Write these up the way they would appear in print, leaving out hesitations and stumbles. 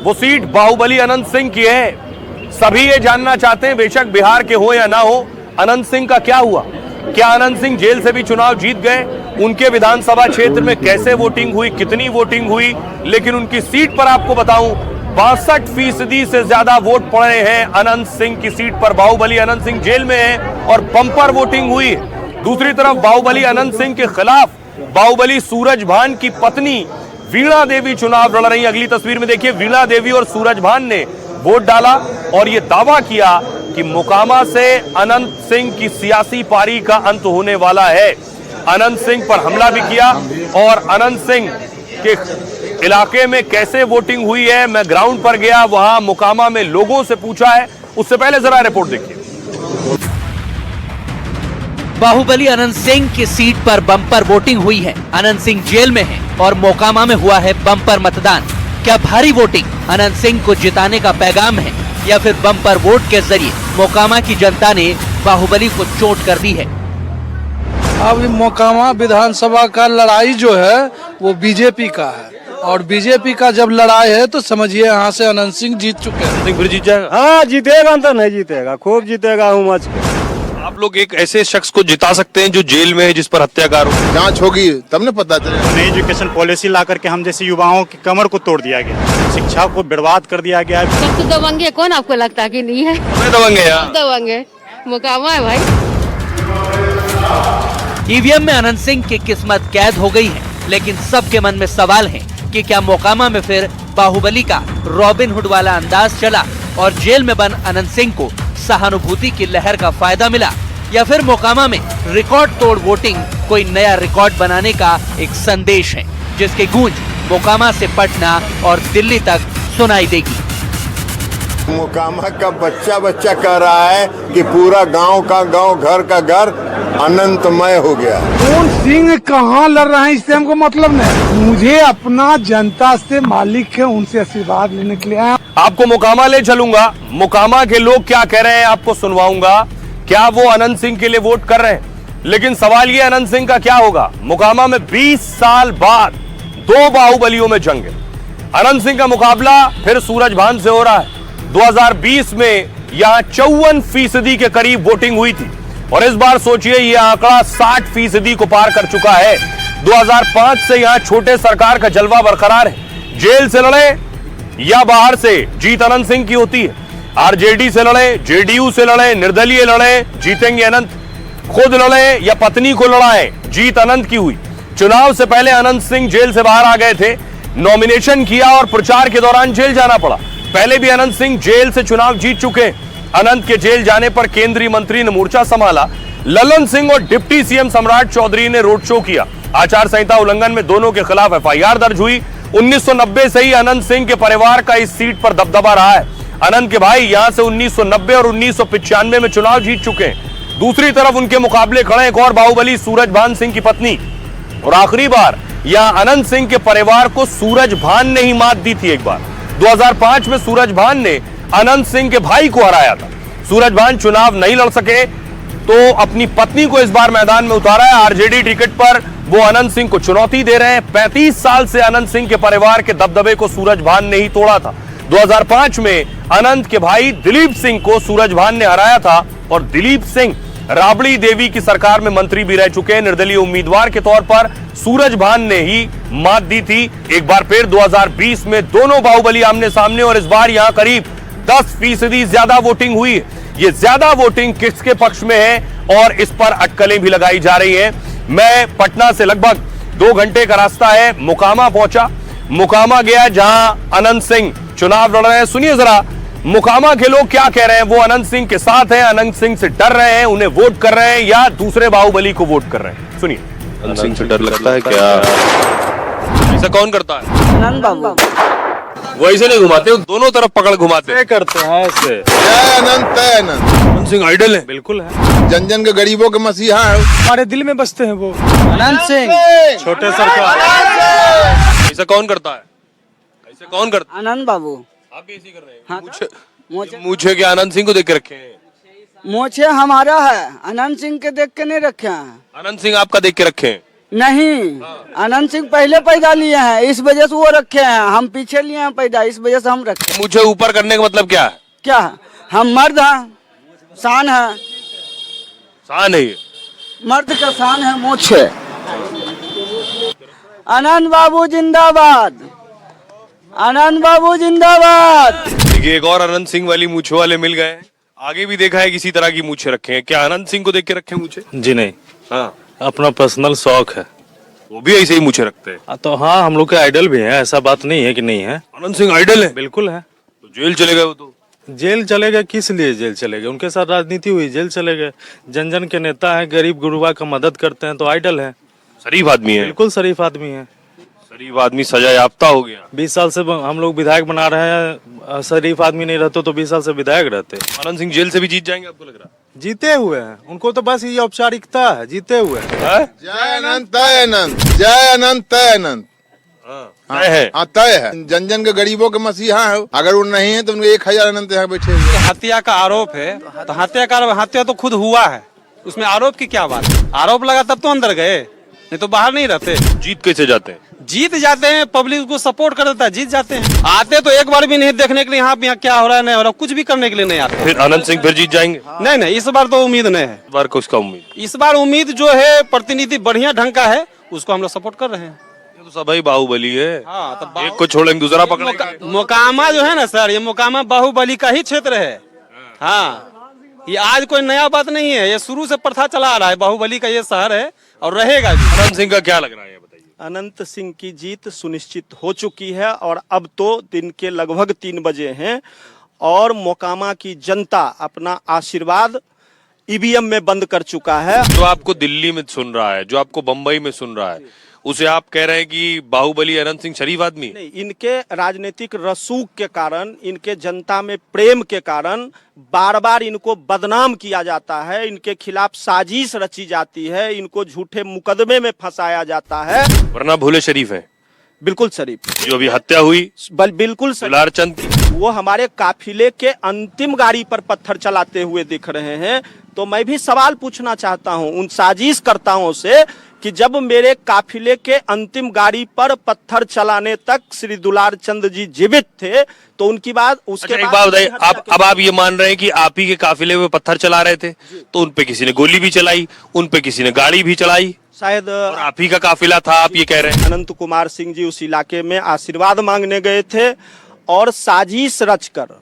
वो सीट बाहुबली अनंत सिंह की है। सभी ये जानना चाहते हैं, बेशक बिहार के हो या ना हो, अनंत सिंह का क्या हुआ। क्या अनंत सिंह जेल से भी चुनाव जीत गए? उनके विधानसभा क्षेत्र में कैसे वोटिंग हुई, कितनी वोटिंग हुई? लेकिन उनकी सीट पर आपको बताऊं 62% से ज्यादा वोट पड़े हैं अनंत सिंह की सीट पर। बाहुबली अनंत सिंह जेल में है और बंपर वोटिंग हुई है। दूसरी तरफ बाहुबली अनंत सिंह के खिलाफ बाहुबली सूरजभान की पत्नी वीणा देवी चुनाव लड़ रही। अगली तस्वीर में देखिए, वीणा देवी और सूरजभान ने वोट डाला और यह दावा किया कि मोकामा से अनंत सिंह की सियासी पारी का अंत होने वाला है। अनंत सिंह पर हमला भी किया और अनंत सिंह के इलाके में कैसे वोटिंग हुई है, मैं ग्राउंड पर गया, वहां मोकामा में लोगों से पूछा है। उससे पहले जरा रिपोर्ट देखिए। बाहुबली अनंत सिंह की सीट पर बम्पर वोटिंग हुई है। अनंत सिंह जेल में है और मोकामा में हुआ है बम्पर मतदान। क्या भारी वोटिंग अनंत सिंह को जिताने का पैगाम है या फिर बम्पर वोट के जरिए मोकामा की जनता ने बाहुबली को चोट कर दी है? अब मोकामा विधानसभा का लड़ाई जो है वो बीजेपी का है और बीजेपी का जब लड़ाई है तो समझिए यहाँ से अनंत सिंह जीत चुके हैं। सिंह फिर जीत जाएगा? हाँ जीतेगा, तो नहीं जीतेगा, खूब जीतेगा उमच के। आप लोग एक ऐसे शख्स को जिता सकते हैं जो जेल में है, जिस पर हत्याकार हो? जांच होगी तब न पता चलेगा। नई एजुकेशन पॉलिसी ला करके हम जैसे युवाओं की कमर को तोड़ दिया गया, शिक्षा को बर्बाद कर दिया गया। सब तो दबंगे, कौन आपको लगता है कि नहीं है? दबंगे यार, दबंगे मोकामा है भाई। ईवीएम में अनंत सिंह की किस्मत कैद हो गई है, लेकिन सबके मन में सवाल है कि क्या मोकामा में फिर बाहुबली का रॉबिन हुड वाला अंदाज चला और जेल में बंद अनंत सिंह को सहानुभूति की लहर का फायदा मिला, या फिर मोकामा में रिकॉर्ड तोड़ वोटिंग कोई नया रिकॉर्ड बनाने का एक संदेश है, जिसकी गूंज मोकामा से पटना और दिल्ली तक सुनाई देगी। मोकामा का बच्चा बच्चा कह रहा है कि पूरा गांव का गांव, घर का घर अनंतमय हो गया। कौन सिंह कहाँ लड़ रहे हैं इससे हमको मतलब नहीं। मुझे अपना जनता से मालिक है, उनसे आशीर्वाद लेने के लिए आया। आपको मोकामा ले चलूंगा, मोकामा के लोग क्या कह रहे हैं आपको सुनवाऊंगा। क्या वो अनंत सिंह के लिए वोट कर रहे हैं? लेकिन सवाल ये अनंत सिंह का क्या होगा। मोकामा में 20 साल बाद 2 बाहुबलियों में जंग है। अनंत सिंह का मुकाबला फिर सूरजभान से हो रहा है। 2020 में यहां 54% के करीब वोटिंग हुई थी और इस बार सोचिए यह आंकड़ा 60% को पार कर चुका है। 2005 से यहां छोटे सरकार का जलवा बरकरार है। जेल से लड़े या बाहर से, जीत अनंत सिंह की होती है। आरजेडी से लड़े, जेडीयू से लड़े, निर्दलीय लड़े, जीतेंगे अनंत। खुद लड़े या पत्नी को लड़ाए, जीत अनंत की हुई। चुनाव से पहले अनंत सिंह जेल से बाहर आ गए थे, नॉमिनेशन किया और प्रचार के दौरान जेल जाना पड़ा। पहले भी अनंत सिंह जेल से चुनाव जीत चुके। अनंत के जेल जाने पर केंद्रीय मंत्री ने मोर्चा संभाला। ललन सिंह और डिप्टी सीएम सम्राट चौधरी ने रोड शो किया। आचार संहिता उल्लंघन में दोनों के खिलाफ एफआईआर दर्ज हुई। 1990 से ही अनंत सिंह के परिवार का इस सीट पर दबदबा रहा है। अनंत के भाई यहां से 1990 और 1995 में चुनाव जीत चुके हैं। दूसरी तरफ उनके मुकाबले खड़े एक और बाहुबली सूरजभान सिंह की पत्नी। और आखिरी बार यहां अनंत सिंह के परिवार को सूरजभान ने ही मात दी थी। एक बार 2005 में सूरजभान ने अनंत सिंह के भाई को हराया था। सूरजभान चुनाव नहीं लड़ सके तो अपनी पत्नी को इस बार मैदान में उतारा है। आरजेडी टिकट पर वो अनंत सिंह को चुनौती दे रहे हैं। 35 साल से अनंत सिंह के परिवार के दबदबे को सूरजभान ने ही तोड़ा था। 2005 में अनंत के भाई दिलीप सिंह को सूरजभान ने हराया था और दिलीप सिंह राबड़ी देवी की सरकार में मंत्री भी रह चुके हैं। निर्दलीय उम्मीदवार के तौर पर सूरजभान ने ही मात दी थी। एक बार फिर 2020 में दोनों बाहुबली आमने सामने और इस बार यहां करीब 10% ज्यादा वोटिंग हुई है। ये ज्यादा वोटिंग किसके पक्ष में है और इस पर अटकलें भी लगाई जा रही हैं। मैं पटना से लगभग 2 घंटे का रास्ता है, मोकामा पहुंचा। मोकामा गया जहां अनंत सिंह चुनाव लड़ रहे हैं। सुनिए जरा मोकामा के लोग क्या कह रहे हैं। वो अनंत सिंह के साथ हैं, अनंत सिंह से डर रहे हैं, उन्हें वोट कर रहे हैं या दूसरे बाहुबली को वोट कर रहे हैं। सुनिए। अनंत सिंह से डर लगता है क्या? ऐसा कौन करता है? अनंत बाबू वो ऐसे नहीं घुमाते, दोनों तरफ पकड़ घुमाते हैं। करते हैं ऐसे। जय अनंत है अनंत। अनंत सिंह आइडल है। बिल्कुल है, जन जन के गरीबों के मसीहा है। हमारे दिल में बसते हैं वो अनंत सिंह। छोटे सरकार। ऐसा कौन करता है? ऐसे कौन करता है? अनंत बाबू आप भी ऐसे कर रहे हैं? हाँ, मुझे क्या अनंत सिंह को देख के रखे हैं? मोछे हमारा है, अनंत सिंह के देख के नहीं रखे हैं। अनंत सिंह आपका देख के रखे हैं? नहीं, अनंत सिंह पहले पैदा लिए हैं, इस वजह से वो रखे हैं। हम पीछे लिए हैं पैदा, इस वजह से हम रखे। मुझे ऊपर करने का मतलब क्या है? क्या हम मर्द हैं, शान है, शान है ये। मर्द का शान है मूछ है। आनंद बाबू जिंदाबाद, आनंद बाबू जिंदाबाद। देखिए एक और अनंत सिंह वाली मूछों वाले मिल गए हैं। आगे भी देखा है किसी तरह की मूछे रखे हैं। क्या अनंत सिंह को देख के रखे हैं मूछे? जी नहीं, हाँ, अपना पर्सनल शौक है। वो भी ऐसे ही मूछे रखते हैं। तो हाँ, हम लोग के आइडल भी हैं, ऐसा बात नहीं है कि नहीं है। अनंत सिंह आइडल है? बिल्कुल है। तो जेल चले गए वो तो। जेल चले गए, किस लिए जेल चले गए? उनके साथ राजनीति हुई, जेल चले गए। जन जन के नेता है, गरीब गुरुबा का मदद करते हैं, तो आइडल है। शरीफ आदमी है। बिल्कुल शरीफ आदमी है। शरीफ आदमी सजा याफ्ता हो गया। 20 साल से हम लोग विधायक बना रहे हैं। शरीफ आदमी नहीं रहते तो 20 साल से विधायक रहते। अनंत सिंह जेल से भी जीत जाएंगे आपको लग रहा है? जीते हुए हैं, उनको तो बस ये औपचारिकता है, जीते हुए हैं। जय अनंत तय अनंत, जय अनंत तय अनंत। तय है। हाँ तय है। जन जन के गरीबों के मसीहा है। अगर वो नहीं है तो उनके 1000 अनंत यहाँ बैठे हुए। हत्या का आरोप है तो हत्या तो खुद हुआ है, उसमें आरोप की क्या बात? आरोप लगा तब तो अंदर गए, नहीं तो बाहर नहीं रहते। जीत कैसे जाते हैं? जीत जाते हैं, पब्लिक को सपोर्ट कर देता है, जीत जाते हैं। आते तो एक बार भी नहीं देखने के लिए यहाँ क्या हो रहा है नहीं हो रहा, कुछ भी करने के लिए नहीं आते। फिर अनंत सिंह फिर जीत जाएंगे? नहीं, इस बार तो उम्मीद नहीं है। इस बार किसका उम्मीद? इस बार उम्मीद जो है प्रतिनिधि बढ़िया ढंग का है, उसको हम लोग सपोर्ट कर रहे हैं। ये तो सभी बाहुबली है। हाँ, तो एक को छोड़ेंगे दूसरा पकड़ेंगे। मोकामा जो है ना सर, ये मोकामा बाहुबली का ही क्षेत्र है। हाँ, ये आज कोई नया बात नहीं है, ये शुरू से प्रथा चला आ रहा है। बाहुबली का ये शहर है और रहेगा भी। अनंत सिंह का क्या लग रहा है बताइए? अनंत सिंह की जीत सुनिश्चित हो चुकी है और अब तो दिन के लगभग 3 बजे हैं और मोकामा की जनता अपना आशीर्वाद ईवीएम में बंद कर चुका है। जो आपको दिल्ली में सुन रहा है, जो आपको बंबई में सुन रहा है, उसे आप कह रहे हैं कि बाहुबली अनंत सिंह शरीफ आदमी? नहीं, इनके राजनीतिक रसूख के कारण, इनके जनता में प्रेम के कारण बार बार इनको बदनाम किया जाता है, इनके खिलाफ साजिश रची जाती है, इनको झूठे मुकदमे में फंसाया जाता है। वरना भोले शरीफ है। बिल्कुल शरीफ। जो अभी हत्या हुई बिल्कुल दुलार चंद की, वो हमारे काफिले के अंतिम गाड़ी पर पत्थर चलाते हुए दिख रहे हैं। तो मैं भी सवाल पूछना चाहता हूं उन साजिशकर्ताओं से कि जब मेरे काफिले के अंतिम गाड़ी पर पत्थर चलाने तक श्री दुलार चंद जी जीवित थे तो उनकी बात उसके एक बात बताइए, आप ये मान रहे हैं कि आप ही के काफिले में पत्थर चला रहे थे तो उन पे किसी ने गोली भी चलाई, उन पे किसी ने गाड़ी भी चलाई, शायद आप ही का काफिला था, आप ये कह रहे हैं? अनंत कुमार सिंह जी उस इलाके में आशीर्वाद मांगने गए थे और साजिश रचकर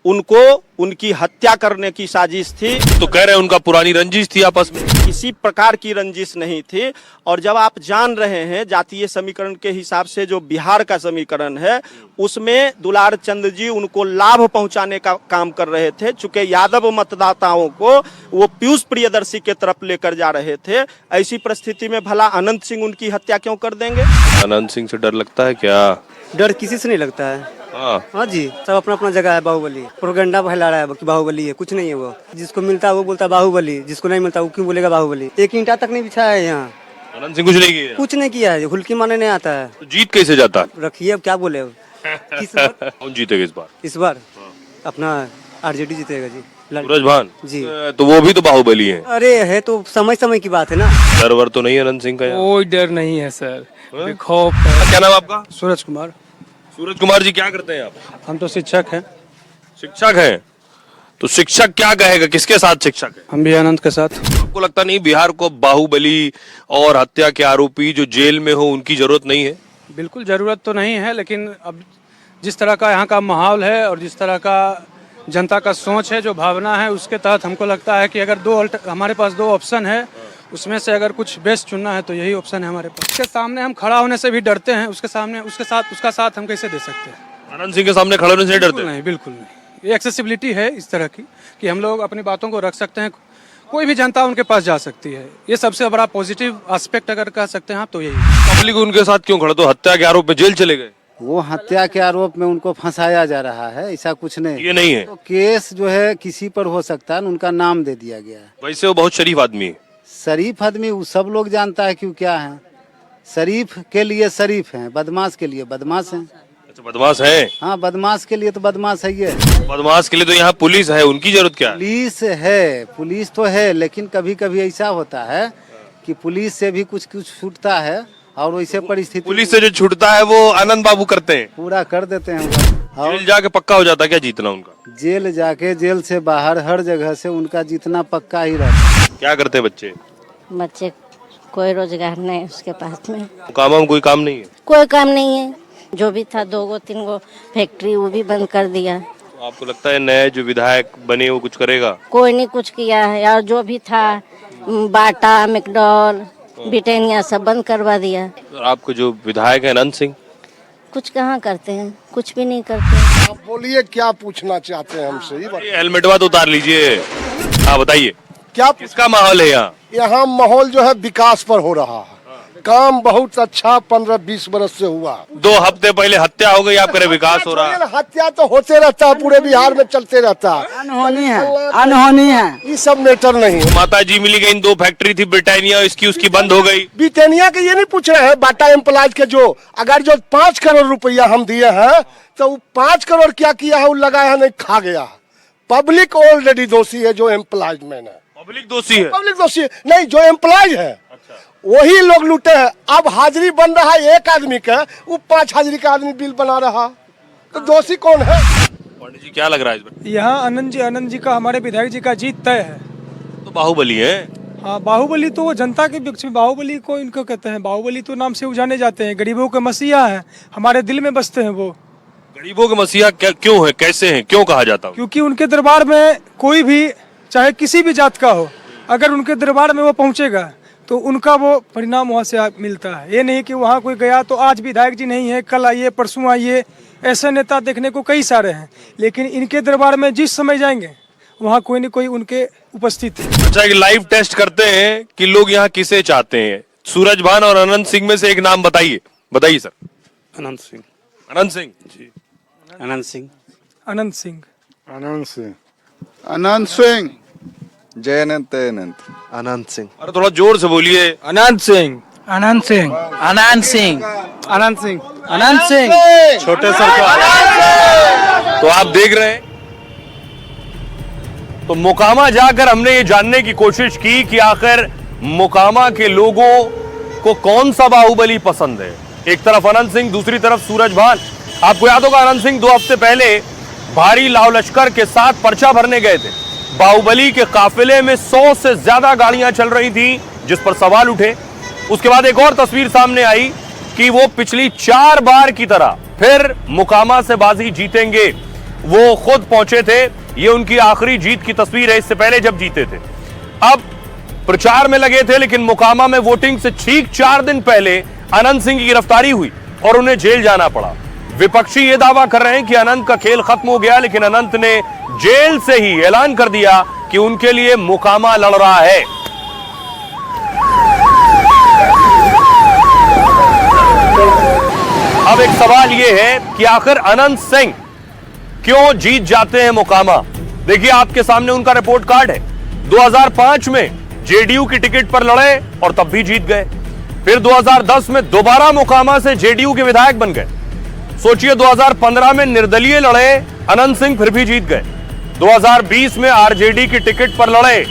उनको उनकी हत्या करने की साजिश थी। तो कह रहे हैं उनका पुरानी रंजिश थी आपस में? किसी प्रकार की रंजिश नहीं थी। और जब आप जान रहे हैं जातीय समीकरण के हिसाब से जो बिहार का समीकरण है उसमें दुलार चंद जी उनको लाभ पहुंचाने का काम कर रहे थे। चूंकि यादव मतदाताओं को वो पीयूष प्रियदर्शी के तरफ लेकर जा रहे थे, ऐसी परिस्थिति में भला अनंत सिंह उनकी हत्या क्यों कर देंगे? अनंत सिंह से डर लगता है क्या? डर किसी से नहीं लगता है। हाँ जी, सब अपना अपना जगह है। बाहुबली प्रोपेगेंडा फैला रहा है कि बाहुबली है, कुछ नहीं है। वो जिसको मिलता है वो बोलता है बाहुबली, जिसको नहीं मिलता वो क्यों बोलेगा बाहुबली। एक ईंटा तक नहीं बिछाया है यहाँ। अनंत सिंह कुछ नहीं किया? कुछ नहीं किया है, हुल्की मारने नहीं आता है। तो जीत कैसे जाता? रखिए, अब क्या बोले। कौन जीतेगा इस बार? इस बार अपना आरजेडी जीतेगा जी। सूरज भान जी। तो वो भी तो बाहुबली है। अरे है तो समय समय की बात है ना। डर तो नहीं अनंत सिंह का? कोई डर नहीं है सर, खौफ है। क्या नाम आपका? सूरज कुमार। सूरज कुमार जी, क्या करते हैं आप? हम तो शिक्षक हैं। शिक्षक हैं? तो शिक्षक क्या कहेगा, किसके साथ शिक्षक है? हम भी अनंत के साथ। आपको लगता नहीं बिहार को बाहुबली और हत्या के आरोपी जो जेल में हो उनकी जरूरत नहीं है? बिल्कुल जरूरत तो नहीं है, लेकिन अब जिस तरह का यहाँ का माहौल है और जिस तरह का जनता का सोच है, जो भावना है, उसके तहत हमको लगता है कि अगर हमारे पास 2 ऑप्शन है, उसमें से अगर कुछ बेस्ट चुनना है तो यही ऑप्शन है हमारे पास। उसके सामने हम खड़ा होने से भी डरते हैं, उसका साथ हम कैसे दे सकते हैं? अनंत सिंह के सामने खड़े होने से डरते? नहीं, बिल्कुल नहीं। ये एक्सेसिबिलिटी है इस तरह की कि हम लोग अपनी बातों को रख सकते हैं, कोई भी जनता उनके पास जा सकती है। ये सबसे बड़ा पॉजिटिव एस्पेक्ट अगर कह सकते हैं आप तो यही। पब्लिक उनके साथ क्यों खड़ा? तो हत्या के आरोप में जेल चले गए। वो हत्या के आरोप में उनको फंसाया जा रहा है, ऐसा कुछ नहीं। ये नहीं है तो केस जो है किसी पर हो सकता है, उनका नाम दे दिया गया है। वैसे वो बहुत शरीफ आदमी है। शरीफ आदमी वो सब लोग जानता है क्यों क्या है। शरीफ के लिए शरीफ हैं, बदमाश के लिए बदमाश हैं। अच्छा, बदमाश है? हाँ, बदमाश के लिए तो बदमाश है ये। बदमाश के लिए तो यहाँ पुलिस है, उनकी जरूरत क्या है? पुलिस है, पुलिस तो है, लेकिन कभी कभी ऐसा होता है कि पुलिस से भी कुछ कुछ छूटता है और वैसे परिस्थिति पुलिस से जो छूटता है वो आनंद बाबू करते हैं, पूरा कर देते हैं। और जेल जाके पक्का हो जाता है क्या जीतना उनका? जेल जाके जेल से बाहर हर जगह से उनका जीतना पक्का ही रहता है। क्या करते हैं बच्चे? बच्चे कोई रोजगार नहीं उसके पास में, मुकामा में कोई काम नहीं है? कोई काम नहीं है। जो भी था 2-3 गो फैक्ट्री वो भी बंद कर दिया। तो आपको लगता है नए जो विधायक बने वो कुछ करेगा? कोई नहीं कुछ किया है। और जो भी था बाटा, मैकडॉल, ब्रिटानिया सब बंद करवा दिया। तो आपको जो विधायक है अनंत सिंह, कुछ कहाँ करते हैं, कुछ भी नहीं करते। आप बोलिए क्या पूछना चाहते हैं हमसे? ये हेलमेटवा तो उतार लीजिए। हाँ बताइए, क्या किसका माहौल है यहाँ? यहाँ माहौल जो है विकास पर हो रहा है। काम बहुत अच्छा 15-20 बरस से हुआ। 2 हफ्ते पहले हत्या हो गई, आप कह रहे विकास हो रहा है। हत्या तो होते रहता है, पूरे बिहार में चलते रहता है। अनहोनी है। ये सब मैटर नहीं है। माता जी मिली गई, 2 फैक्ट्री थी ब्रिटानिया, इसकी उसकी बंद हो गई। ब्रिटानिया के ये नहीं पूछ रहे हैं, बाटा एम्प्लॉयज के जो अगर जो 5 करोड़ रुपया हम दिए हैं तो वो 5 करोड़ क्या किया है, वो लगाया नहीं, खा गया। पब्लिक ऑलरेडी दोषी है, जो एम्प्लॉयज में है। पब्लिक दोषी है? पब्लिक दोषी नहीं, जो एम्प्लॉयज है वही लोग लूटे हैं। अब हाजिरी बन रहा है 1 आदमी का, वो 5 हाजिरी का आदमी बिल बना रहा, तो दोषी कौन है? पंडित जी क्या लग रहा है इस बार? यहाँ आनंद जी का, हमारे विधायक जी का जीत तय है। तो बाहुबली है। हाँ, बाहुबली तो वो जनता के बीच में, बाहुबली को इनको कहते हैं, बाहुबली तो नाम से वो जाने जाते हैं। गरीबों के मसीहा हैं, हमारे दिल में बसते हैं वो। गरीबों के मसीहा क्यों है, कैसे हैं, क्यों कहा जाता है? क्योंकि उनके दरबार में कोई भी, चाहे किसी भी जात का हो, अगर उनके दरबार में वो पहुंचेगा तो उनका वो परिणाम वहाँ से मिलता है। ये नहीं कि वहाँ कोई गया तो आज विधायक जी नहीं है, कल आइए, परसों आइए। ऐसे नेता देखने को कई सारे हैं, लेकिन इनके दरबार में जिस समय जाएंगे वहाँ कोई न कोई उनके उपस्थित है। अच्छा, एक लाइव टेस्ट करते हैं कि लोग यहाँ किसे चाहते हैं। सूरजभान और अनंत सिंह में से एक नाम बताइए। बताइए सर। अनंत सिंह। अनंत सिंह जी। अनंत सिंह। अनंत सिंह। अनंत सिंह। अनंत सिंह। जय अनंत अनंत। अनंत सिंह। अरे थोड़ा जोर से बोलिए। अनंत सिंह। अनंत सिंह। अनंत सिंह। अनंत सिंह। अनंत सिंह। छोटे सर का। तो आप देख रहे हैं, तो मोकामा जाकर हमने ये जानने की कोशिश की कि आखिर मोकामा के लोगों को कौन सा बाहुबली पसंद है। एक तरफ अनंत सिंह, दूसरी तरफ सूरजभान। आपको याद होगा अनंत सिंह 2 हफ्ते पहले भारी लाव लश्कर के साथ पर्चा भरने गए थे। बाहुबली के काफिले में 100 से ज्यादा गाड़ियां चल रही थी, जिस पर सवाल उठे। उसके बाद एक और तस्वीर सामने आई कि वो पिछली 4 बार की तरह फिर मोकामा से बाजी जीतेंगे। वो खुद पहुंचे थे, ये उनकी आखिरी जीत की तस्वीर है, इससे पहले जब जीते थे। अब प्रचार में लगे थे, लेकिन मोकामा में वोटिंग से ठीक 4 दिन पहले अनंत सिंह की गिरफ्तारी हुई और उन्हें जेल जाना पड़ा। विपक्षी ये दावा कर रहे हैं कि अनंत का खेल खत्म हो गया, लेकिन अनंत ने जेल से ही ऐलान कर दिया कि उनके लिए मोकामा लड़ रहा है। अब एक सवाल यह है कि आखिर अनंत सिंह क्यों जीत जाते हैं मोकामा। देखिए आपके सामने उनका रिपोर्ट कार्ड है। 2005 में जेडीयू की टिकट पर लड़े और तब भी जीत गए। फिर 2010 में दोबारा मोकामा से जेडीयू के विधायक बन गए। सोचिए 2015 में निर्दलीय लड़े अनंत सिंह, फिर भी जीत गए। 2020 में आरजेडी की टिकट पर लड़े,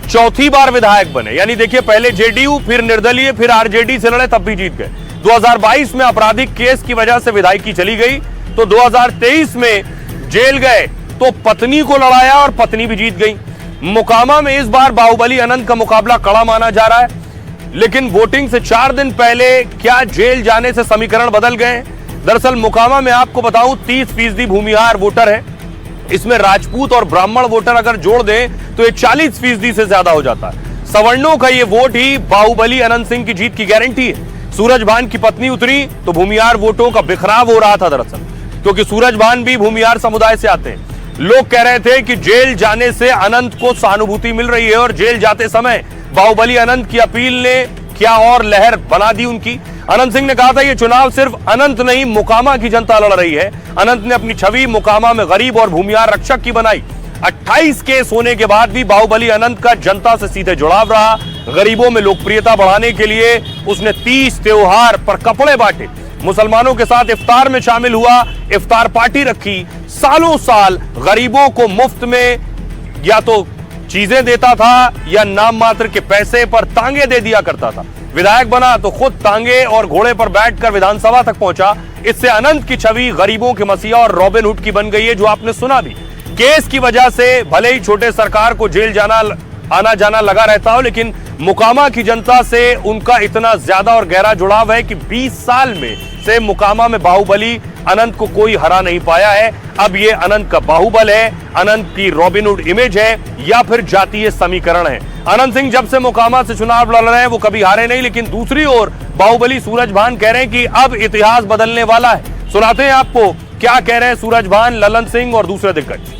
चौथी बार विधायक बने। यानी देखिए पहले जेडीयू, फिर निर्दलीय, फिर आरजेडी से लड़े, तब भी जीत गए। 2022 में आपराधिक केस की वजह से विधायकी चली गई, तो 2023 में जेल गए तो पत्नी को लड़ाया और पत्नी भी जीत गई। मोकामा में इस बार बाहुबली अनंत का मुकाबला कड़ा माना जा रहा है, लेकिन वोटिंग से 4 दिन पहले क्या जेल जाने से समीकरण बदल गए? दरअसल मोकामा में आपको बताऊं 30% भूमिहार वोटर है। इसमें राजपूत और ब्राह्मण वोटर अगर जोड़ दें तो ये 40% से ज्यादा हो जाता है। सवर्णों का ये वोट ही बाहुबली अनंत सिंह की जीत की गारंटी है। सूरजभान की पत्नी उतरी तो भूमिहार वोटों का बिखराव हो रहा था दरअसल, क्योंकि सूरजभान भी भूमिहार समुदाय से आते हैं। लोग कह रहे थे कि जेल जाने से अनंत को सहानुभूति मिल रही है और जेल जाते समय बाहुबली अनंत की अपील ने क्या और लहर बना दी उनकी। अनंत सिंह ने कहा था ये चुनाव सिर्फ अनंत नहीं, मोकामा की जनता लड़ रही है। अनंत ने अपनी छवि मोकामा में गरीब और भूमिहार रक्षक की बनाई। 28 केस होने के बाद भी बाहुबली अनंत का जनता से सीधे जुड़ाव रहा। गरीबों में लोकप्रियता बढ़ाने के लिए उसने 30 त्योहार पर कपड़े बांटे, मुसलमानों के साथ इफ्तार में शामिल हुआ, इफ्तार पार्टी रखी, सालों साल गरीबों को मुफ्त में या तो चीजें देता था या नाम मात्र के पैसे पर तांगे दे दिया करता था। विधायक बना तो खुद तांगे और घोड़े पर बैठकर विधानसभा तक पहुंचा। इससे अनंत की छवि गरीबों के मसीहा और रॉबिन हुड की बन गई है, जो आपने सुना भी। केस की वजह से भले ही छोटे सरकार को जेल आना जाना लगा रहता हो, लेकिन मोकामा की जनता से उनका इतना ज्यादा और गहरा जुड़ाव है कि 20 साल में से मोकामा में बाहुबली अनंत को कोई हरा नहीं पाया है। अब ये अनंत का बाहुबल है, अनंत की रॉबिन हुड इमेज है, या फिर जातीय समीकरण है। अनंत सिंह जब से मोकामा से चुनाव लड़ रहे हैं वो कभी हारे नहीं, लेकिन दूसरी ओर बाहुबली सूरज भान कह रहे हैं कि अब इतिहास बदलने वाला है। सुनाते हैं आपको क्या कह रहे हैं सूरज भान, ललन सिंह और दूसरे दिग्गज।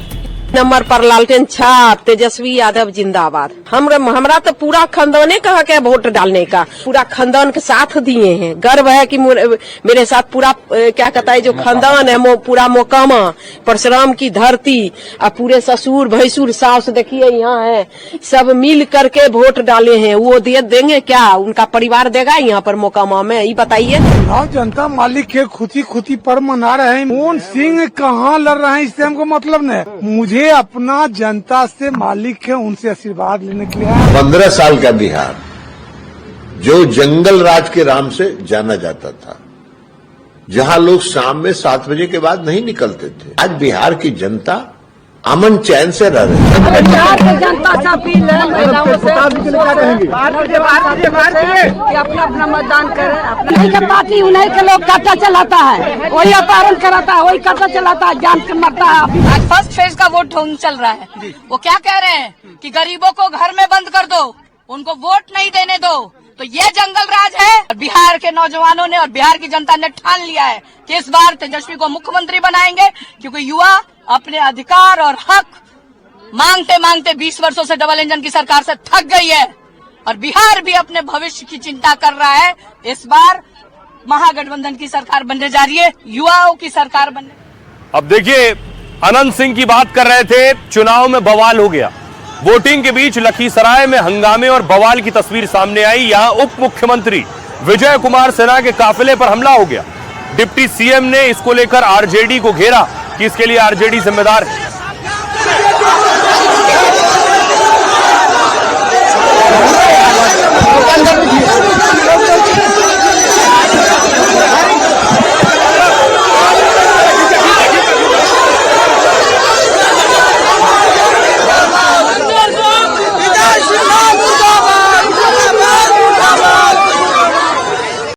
नंबर पर लालटेन छाप तेजस्वी यादव जिंदाबाद। हमरा तो पूरा खानदाने कहा के वोट डालने का, पूरा खानदान के साथ दिए हैं। गर्व है कि मेरे साथ पूरा क्या कहता है जो खानदान है पूरा मोकामा परशुराम की धरती और पूरे ससुर भैसुर सास देखिए यहाँ है, सब मिल करके वोट डाले हैं। वो देंगे क्या, उनका परिवार देगा यहाँ पर मोकामा में, ये बताइए। जनता मालिक के खुशी पर मना रहे हैं। मोहन सिंह कहाँ लड़ रहे हैं इससे हमको मतलब नहीं। मुझे अपना जनता से मालिक है, उनसे आशीर्वाद लेने के लिए 15 साल का बिहार जो जंगल राज के नाम से जाना जाता था, जहां लोग शाम में 7 बजे के बाद नहीं निकलते थे, आज बिहार की जनता अमन चैन से रह रही है। अपना अपना मतदान करें। पार्टी उन्हीं के लोग काटा चलाता है, वही अपहरण कराता है, वही काटा चलाता है, जान के मरता है। आज फर्स्ट फेज का वोट चल रहा है। वो क्या कह रहे हैं कि गरीबों को घर में बंद कर दो, उनको वोट नहीं देने दो। तो ये जंगल राज है। बिहार के नौजवानों ने और बिहार की जनता ने ठान लिया है कि इस बार तेजस्वी को मुख्यमंत्री बनाएंगे, क्योंकि युवा अपने अधिकार और हक मांगते मांगते 20 वर्षों से डबल इंजन की सरकार से थक गई है, और बिहार भी अपने भविष्य की चिंता कर रहा है। इस बार महागठबंधन की सरकार बनने जा रही है, युवाओं की सरकार बनने। अब देखिए, अनंत सिंह की बात कर रहे थे, चुनाव में बवाल हो गया। वोटिंग के बीच लखीसराय में हंगामे और बवाल की तस्वीर सामने आई। यहां उप मुख्यमंत्री विजय कुमार सिन्हा के काफिले पर हमला हो गया। डिप्टी सीएम ने इसको लेकर आरजेडी को घेरा कि इसके लिए आरजेडी जिम्मेदार है।